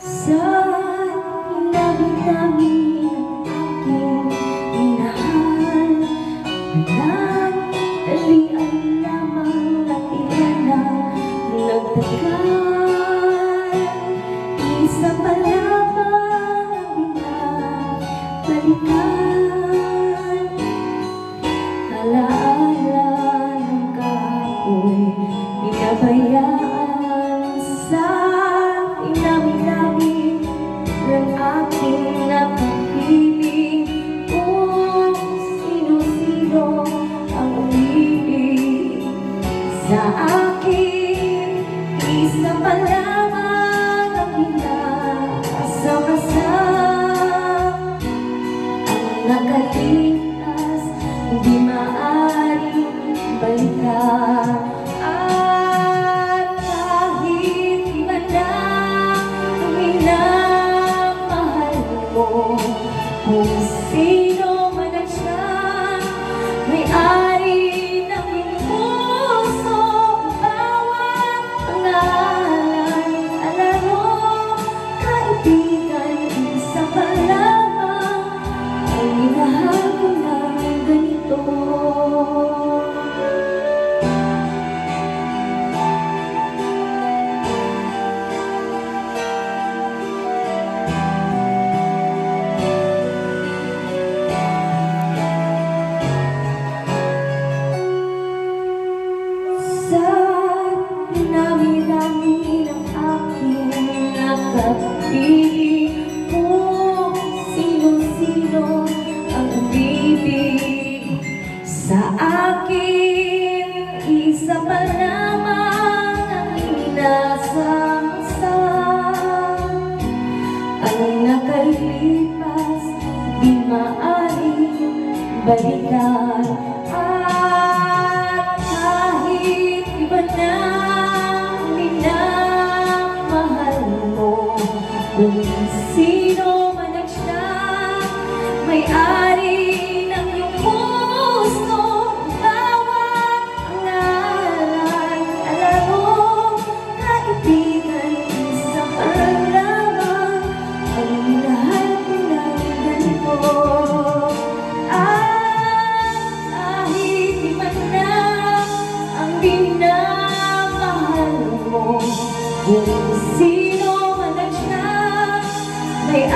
Sa labi-labi ng aking minahal, nagdalian lamang at ilan ang nagtagal. Isa pa lamang ang binabalikan. Alaala ng kahoy, binabayaan sa inami-nami ng aking nakapibig. Kung sino-sino ang umibig sa akin, isa pa lamang ang hinasakasam. Ang nakalipas, hindi maaaring balikan. At kahit iba na ang minamahal mo, kung sino man ang siya, may-ari ng iyong puso, bawat pangalan. Alam mo, kaibigan, isa pa lamang ang minahal ko ng ganito. Sa pinami-nami ng aking nakapili, kung sino-sino ang umibig sa akin, isa pa lamang ang inasamsam. Ang nakalipas, di maaaring balikan. At kahit iba na minamahal mo, kung sino man ang siya, may-ari ng iyong puso, bawat pangalan. Alam mo, kaibigan, isa pa lamang ang minahal ko ng ganito. Minamahal mo, kung sino man ang siya, may